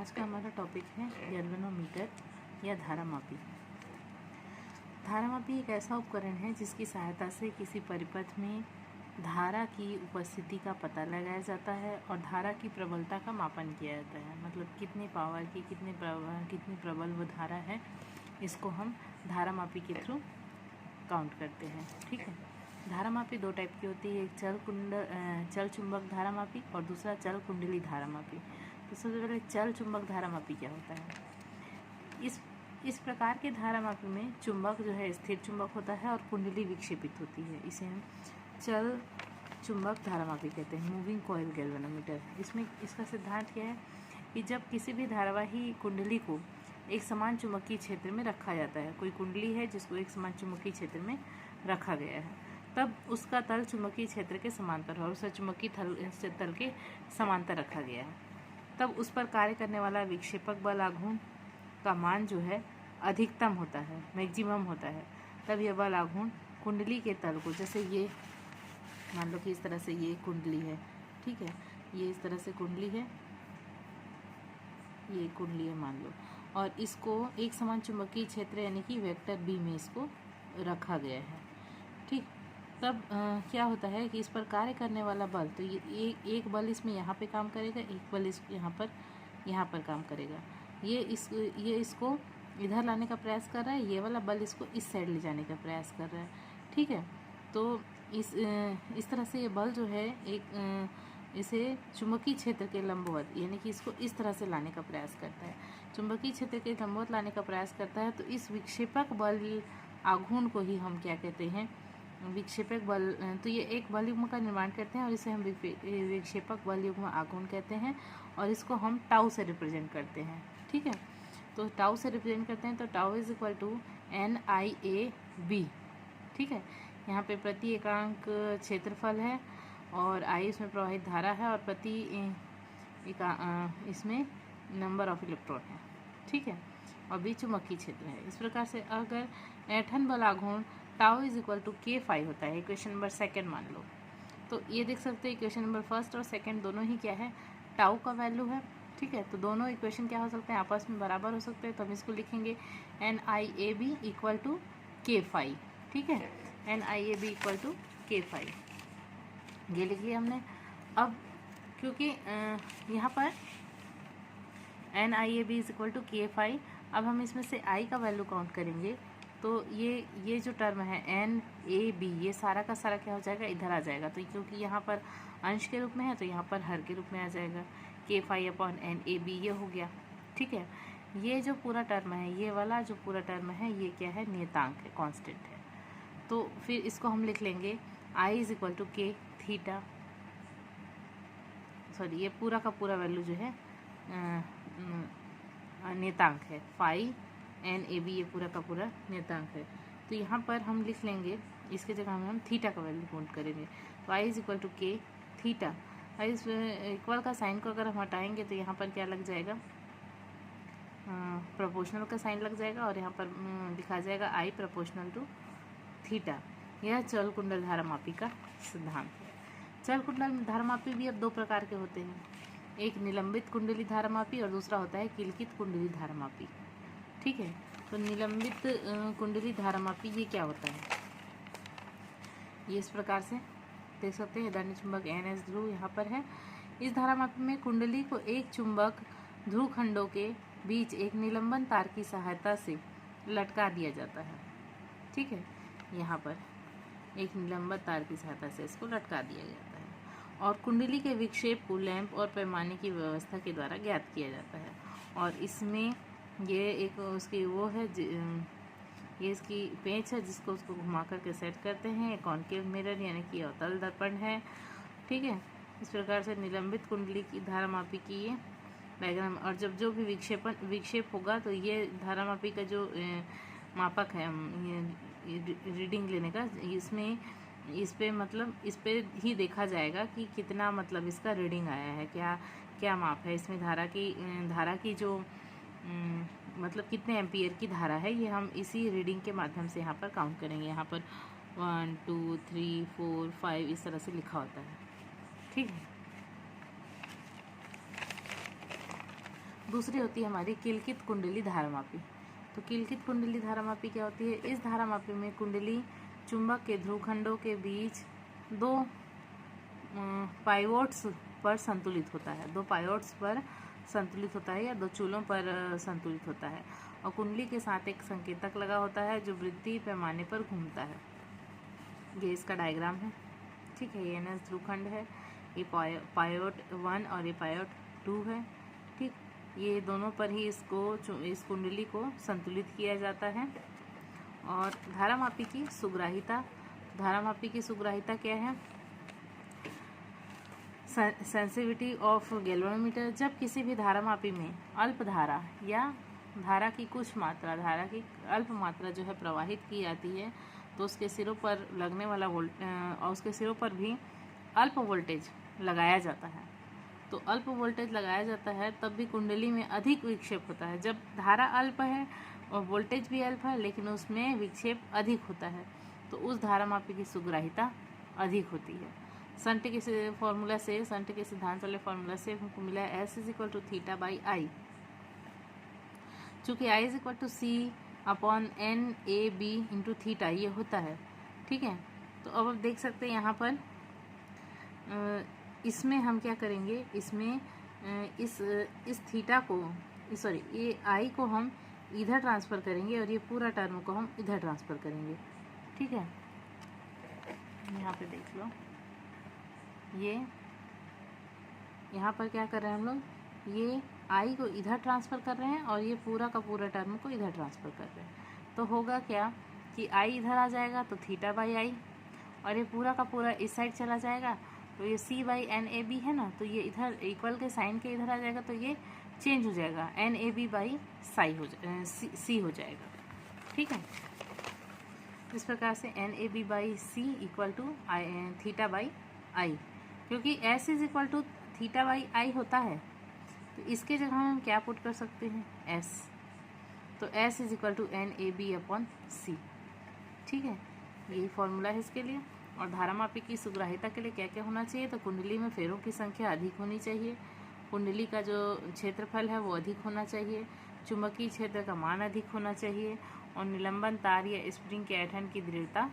आज का हमारा टॉपिक है गैल्वेनोमीटर या धारामापी। धारामापी एक ऐसा उपकरण है जिसकी सहायता से किसी परिपथ में धारा की उपस्थिति का पता लगाया जाता है और धारा की प्रबलता का मापन किया जाता है। मतलब कितनी पावर की कितनी प्रबल वो धारा है, इसको हम धारामापी के थ्रू काउंट करते हैं। ठीक है। धारामापी दो टाइप की होती है, एक चल चुंबक धारामापी और दूसरा चल कुंडली धारामापी। तो सबसे पहले चल चुंबक धारामापी क्या होता है। इस प्रकार के धारामापी में चुंबक जो है स्थिर चुंबक होता है और कुंडली विक्षेपित होती है। इसे हम चल चुंबक धारामापी कहते हैं, मूविंग कॉइल गैल्वेनोमीटर। इसमें इसका सिद्धांत क्या है कि जब किसी भी धारावाही कुंडली को एक समान चुंबकीय क्षेत्र में रखा जाता है, कोई कुंडली है जिसको एक समान चुंबकीय क्षेत्र में रखा गया है, तब उसका तल चुंबकीय क्षेत्र के समांतर और उसका चुंबकीय तल के समांतर रखा गया है, तब उस पर कार्य करने वाला विक्षेपक बल आघूर्ण का मान जो है अधिकतम होता है, मैक्सिमम होता है। तब यह बल आघूर्ण कुंडली के तल को, जैसे ये मान लो कि इस तरह से ये कुंडली है, ठीक है, ये इस तरह से कुंडली है, ये कुंडली है मान लो, और इसको एक समान चुंबकीय क्षेत्र यानी कि वेक्टर बी में इसको रखा गया है। ठीक, तब क्या होता है कि इस पर कार्य करने वाला बल, तो ये एक बल इसमें यहाँ पे काम करेगा, एक बल इस यहाँ पर काम करेगा। ये इसको इधर लाने का प्रयास कर रहा है, ये वाला बल इसको इस साइड ले जाने का प्रयास कर रहा है। ठीक है, तो इस तरह से ये बल जो है इसे चुंबकीय क्षेत्र के लंबवत, यानी कि इसको इस तरह से लाने का प्रयास करता है, चुंबकीय क्षेत्र के लंबवत लाने का प्रयास करता है। तो इस विक्षेपक बल आघूर्ण को ही हम क्या कहते हैं, विक्षेपक बल। तो ये एक बल युग्म का निर्माण करते हैं और इसे हम विक्षेपक बल युग्म आघूर्ण कहते हैं और इसको हम टाउ से रिप्रेजेंट करते हैं। ठीक है, तो टाउ से रिप्रेजेंट करते हैं, तो tau is equal to NIAB। ठीक है, यहाँ पे प्रति एकांक क्षेत्रफल है और I इसमें प्रवाहित धारा है और प्रति इसमें नंबर ऑफ इलेक्ट्रॉन है। ठीक है, और बीच चुंबकीय क्षेत्र है। इस प्रकार से अगर ऐंठन बल आघूर्ण tau is equal to K5 होता है, इक्वेशन नंबर सेकेंड मान लो, तो ये देख सकते हैं इक्वेशन नंबर फर्स्ट और सेकेंड दोनों ही क्या है, टाउ का वैल्यू है। ठीक है, तो दोनों इक्वेशन क्या हो सकते हैं, आपस में बराबर हो सकते हैं, तो हम इसको लिखेंगे NIAB इक्वल टू K5। ठीक है, NIAB इक्वल टू K5, ये लिख लिया हमने। अब क्योंकि यहाँ पर NIAB is equal to K5, अब हम इसमें से I का वैल्यू काउंट करेंगे, तो ये जो टर्म है NAB, ये सारा का सारा क्या हो जाएगा, इधर आ जाएगा। तो क्योंकि यहाँ पर अंश के रूप में है तो यहाँ पर हर के रूप में आ जाएगा, K5/NAB ये हो गया। ठीक है, ये जो पूरा टर्म है, ये वाला जो पूरा टर्म है, ये क्या है, नियतांक है, कांस्टेंट है। तो फिर इसको हम लिख लेंगे I is equal to K theta, sorry ये पूरा का पूरा वैल्यू जो है नियतांक है, फाई NAB ये पूरा का पूरा नियतांक है। तो यहाँ पर हम लिख लेंगे, इसके जगह हम थीटा का वैल्यू काउंट करेंगे। तो I is equal to K theta. इस इक्वल का साइन को अगर हम हटाएंगे तो यहाँ पर क्या लग जाएगा, प्रोपोर्शनल का साइन लग जाएगा और यहाँ पर लिखा जाएगा I प्रोपोर्शनल टू थीटा। यह चल कुंडल धारामापी का सिद्धांत है। चल कुंडल धारामापी भी अब दो प्रकार के होते हैं, एक निलंबित कुंडली धारामापी और दूसरा होता है किलकित कुंडली धारामापी। ठीक है, तो निलंबित कुंडली धारामापी ये क्या होता है, ये इस प्रकार से देख सकते हैं, दानी चुंबक NS ध्रुव यहाँ पर है। इस धारामापी में कुंडली को एक चुंबक ध्रुव खंडों के बीच एक निलंबन तार की सहायता से लटका दिया जाता है। ठीक है, यहाँ पर एक निलंबन तार की सहायता से इसको लटका दिया जाता है और कुंडली के विक्षेप को लैंप और पैमाने की व्यवस्था के द्वारा ज्ञात किया जाता है। और इसमें ये एक उसकी वो है, ये इसकी पेंच है जिसको उसको घुमा करके सेट करते हैं। कॉनकेव मिरर यानी कि अवतल दर्पण है। ठीक है, इस प्रकार से निलंबित कुंडली की धारामापी की ये डायग्राम, और जब जो भी विक्षेप होगा तो ये धारामापी का जो मापक है रीडिंग लेने का, इस पे ही देखा जाएगा कि कितना मतलब इसका रीडिंग आया है, क्या माप है इसमें, धारा की जो मतलब कितने एम्पियर की धारा है, ये हम इसी रीडिंग के माध्यम से यहाँ पर काउंट करेंगे। यहाँ पर 1 2 3 4 5 इस तरह से लिखा होता है। ठीक है, दूसरी होती है हमारी किलकित कुंडली धारामापी। तो किलकित कुंडली धारामापी क्या होती है? इस धारामापी में कुंडली चुंबक के ध्रुवखंडों के बीच दो पाइवोट्स पर संतुलित होता है, दो पाइवोट्स पर संतुलित होता है या दो चूलों पर संतुलित होता है, और कुंडली के साथ एक संकेतक लगा होता है जो वृत्तीय पैमाने पर घूमता है। ये इसका डायग्राम है, ठीक है। ये एनएस ध्रुवखंड है, ये पायोट 1 और ये पायोट 2 है, ठीक। ये दोनों पर ही इस कुंडली को संतुलित किया जाता है। और धारामापी की सुग्राहिता, धारामापी की सुग्राहिता क्या है? Sensitivity of galvanometer. जब किसी भी धारामापी में अल्प धारा या धारा की कुछ मात्रा, धारा की अल्प मात्रा जो है प्रवाहित की जाती है, तो उसके सिरों पर लगने वाला और उसके सिरों पर भी अल्प वोल्टेज लगाया जाता है। तो अल्प वोल्टेज लगाया जाता है तब भी कुंडली में अधिक विक्षेप होता है। जब धारा अल्प है और वोल्टेज भी अल्प है लेकिन उसमें विक्षेप अधिक होता है, तो उस धारामापी की सुग्राहिता अधिक होती है। संट के फॉर्मूला से, संट के सिद्धांत वाले फॉर्मूला से हमको मिला है S = θ/I। चूँकि I = C/NAB × थीटा ये होता है, ठीक है। तो अब आप देख सकते हैं यहाँ पर इसमें हम क्या करेंगे, इसमें इस थीटा को, सॉरी ये I को हम इधर ट्रांसफ़र करेंगे और ये पूरा टर्म को हम इधर ट्रांसफ़र करेंगे, ठीक है। यहाँ पे देख लो, ये यहाँ पर क्या कर रहे हैं हम लोग, ये I को इधर ट्रांसफ़र कर रहे हैं और ये पूरा का पूरा टर्म को इधर ट्रांसफ़र कर रहे हैं। तो होगा क्या कि I इधर आ जाएगा तो θ/I, और ये पूरा का पूरा इस साइड चला जाएगा तो ये C/NAB है ना, तो ये इधर इक्वल के साइन के इधर आ जाएगा तो ये चेंज हो जाएगा, NAB/C हो जाएगा, ठीक है। इस प्रकार से NAB/C = θ/I, क्योंकि S = θ/I होता है तो इसके जगह हम क्या पुट कर सकते हैं, S। तो S = NAB/C, ठीक है। यही फॉर्मूला है इसके लिए। और धारामापी की सुग्राहिता के लिए क्या क्या होना चाहिए? तो कुंडली में फेरों की संख्या अधिक होनी चाहिए, कुंडली का जो क्षेत्रफल है वो अधिक होना चाहिए, चुंबकीय क्षेत्र का मान अधिक होना चाहिए, और निलंबन तार या स्प्रिंग के ऐंठन की दृढ़ता